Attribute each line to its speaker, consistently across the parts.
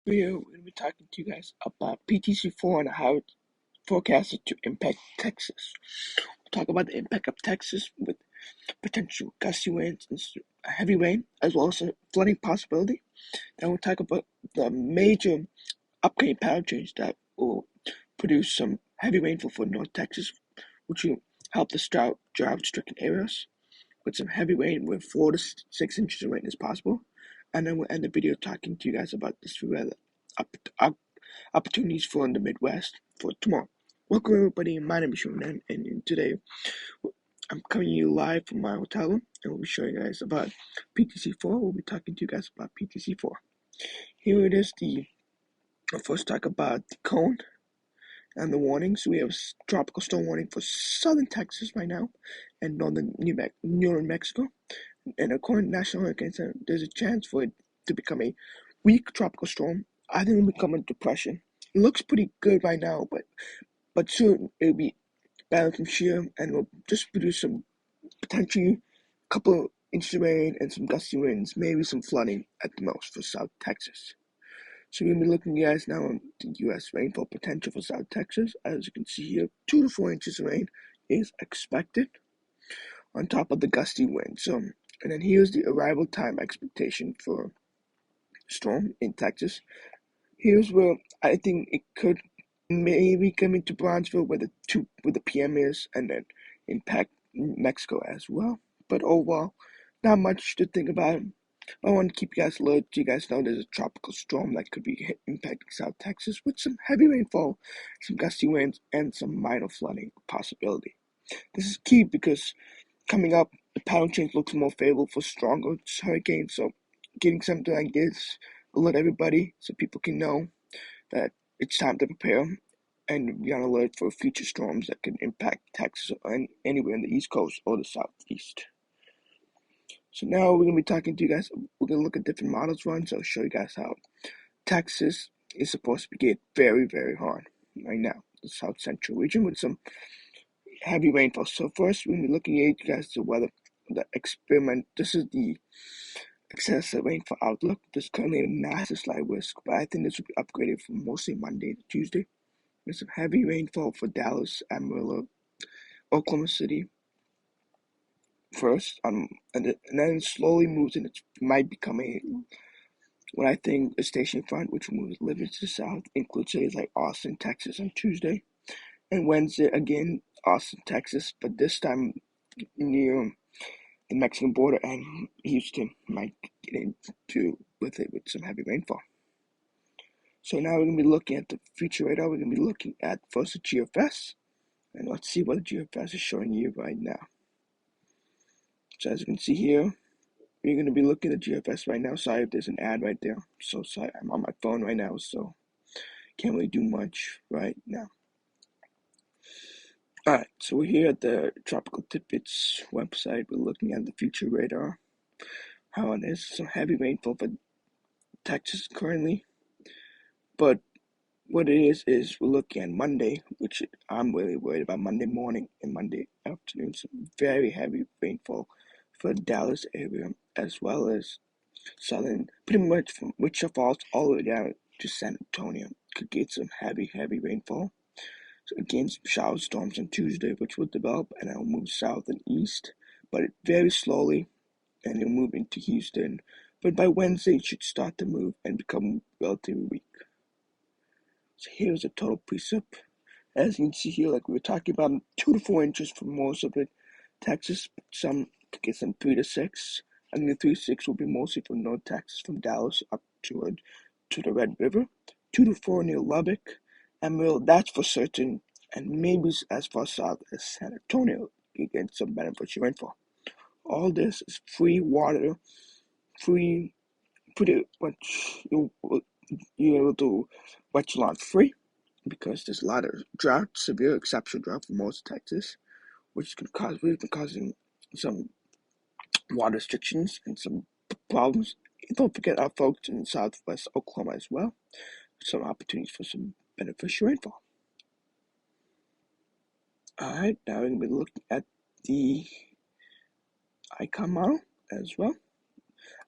Speaker 1: We're going to be talking to you guys about PTC4 and how it's forecasted to impact Texas. We'll talk about the impact of Texas with potential gusty winds and heavy rain, as well as a flooding possibility. Then we'll talk about the major upcoming pattern change that will produce some heavy rainfall for North Texas, which will help the drought-stricken areas with some heavy rain with 4 to 6 inches of rain is possible. And then we'll end the video talking to you guys about the severe opportunities for in the Midwest for tomorrow. Welcome everybody, my name is Sean, and today I'm coming to you live from my hotel room, and we'll be showing you guys about PTC4. We'll be talking to you guys about PTC4. Here it is, I'll first talk about the cone and the warnings. We have a tropical storm warning for southern Texas right now and northern New Mexico. And according to National Hurricane Center, there's a chance for it to become a weak tropical storm. I think it'll become a depression. It looks pretty good right now, but soon it'll be balanced from shear and will just produce some potentially a couple inches of rain and some gusty winds, maybe some flooding at the most for South Texas. So we're going to be looking, guys, now on the U.S. rainfall potential for South Texas. As you can see here, 2 to 4 inches of rain is expected on top of the gusty wind. And then here's the arrival time expectation for storm in Texas. Here's where I think it could maybe come into Brownsville where the PM is, and then impact Mexico as well. But overall, not much to think about. I want to keep you guys alert. You guys know there's a tropical storm that could be impacting South Texas with some heavy rainfall, some gusty winds, and some minor flooding possibility. This is key because coming up, the pattern change looks more favorable for stronger hurricanes. So getting something like this will let everybody so people can know that it's time to prepare and be on alert for future storms that can impact Texas or anywhere in the East Coast or the Southeast. So now we're going to be talking to you guys. We're going to look at different models run. So I'll show you guys how Texas is supposed to be get very, very hard right now. The South Central region with some heavy rainfall. So first, we're going to be looking at you guys the weather, the experiment. This is the excessive rainfall outlook. There's currently a massive slight risk, but I think this will be upgraded from mostly Monday to Tuesday. There's some heavy rainfall for Dallas, Amarillo, Oklahoma City first, and then it slowly moves, and it might become what I think a station front, which moves a little bit to the south, includes cities like Austin, Texas on Tuesday, and Wednesday again Austin, Texas, but this time near the Mexican border, and Houston might get into with some heavy rainfall. So now we're going to be looking at the future radar. We're going to be looking at first the GFS, and let's see what the GFS is showing you right now. So as you can see here, we're going to be looking at GFS right now. Sorry if there's an ad right there. So sorry, I'm on my phone right now, so can't really do much right now. Alright, so we're here at the Tropical Tidbits website. We're looking at the future radar. How it is some heavy rainfall for Texas currently. But what it is we're looking at Monday, which I'm really worried about Monday morning and Monday afternoon. Some very heavy rainfall for the Dallas area, as well as southern, pretty much from Wichita Falls all the way down to San Antonio. Could get some heavy rainfall. So again, some shower storms on Tuesday, which will develop and it'll move south and east, but very slowly, and it'll move into Houston. But by Wednesday, it should start to move and become relatively weak. So here's a total precip. As you can see here, like we were talking about, 2 to 4 inches for most of it. Texas, some get some 3 to 6. And the 3 to 6 will be mostly from North Texas, from Dallas up to the Red River. 2 to 4 near Lubbock. Amarillo, that's for certain. And maybe as far south as San Antonio, you get some beneficial rainfall. All this is free water, free, pretty much you're able to wet your lawn free, because there's a lot of drought, severe exceptional drought for most of Texas, which can causing some water restrictions and some problems. Don't forget our folks in southwest Oklahoma as well. Some opportunities for some beneficial rainfall. Alright, now we're going to be looking at the icon model as well.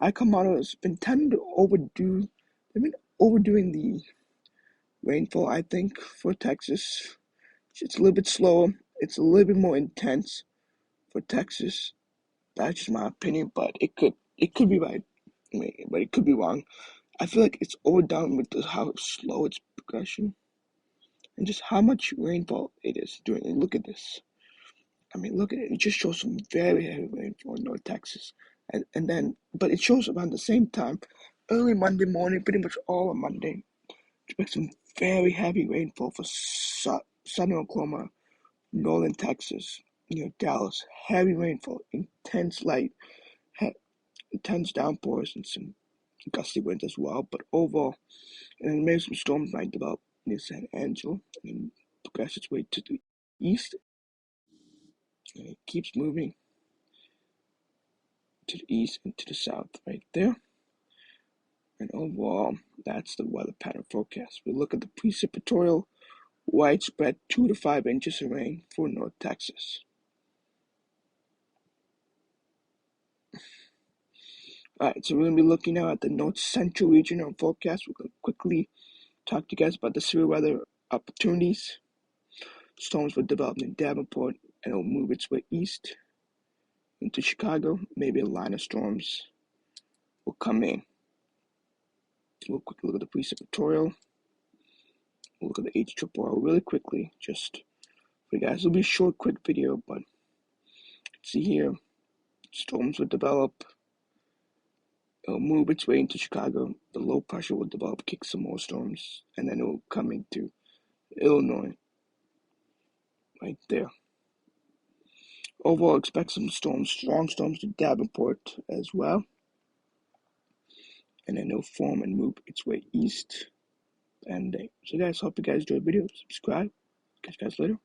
Speaker 1: Icon model has been tending to overdo. They've been overdoing the rainfall, I think, for Texas. It's a little bit slower. It's a little bit more intense for Texas. That's just my opinion, but it could be right. But it could be wrong. I feel like it's overdone with how slow its progression and just how much rainfall it is doing. And look at this. I mean, look at it. It just shows some very heavy rainfall in North Texas, but it shows around the same time, early Monday morning, pretty much all of Monday. Expect some very heavy rainfall for southern Oklahoma, northern Texas, Dallas. Heavy rainfall, intense light, intense downpours, and some gusty winds as well. But overall, and then maybe some storms might develop near San Angelo and progress its way to the east. And it keeps moving to the east and to the south right there. And overall, that's the weather pattern forecast. We look at the precipitatorial widespread 2 to 5 inches of rain for North Texas. Alright, so we're going to be looking now at the North Central region on forecast. We're going to quickly talk to you guys about the severe weather opportunities. Storms will develop in Davenport and it will move its way east into Chicago. Maybe a line of storms will come in. We'll quickly look at the precipitatorial. We'll look at the HRRR really quickly, just for you guys. It'll be a short, quick video, but see here, storms will develop. It'll move its way into Chicago. The low pressure will develop, kick some more storms, and then it will come into Illinois, right there. Overall, expect some storms, strong storms to Davenport as well. And then it'll form and move its way east. And so guys, hope you guys enjoyed the video. Subscribe. Catch you guys later.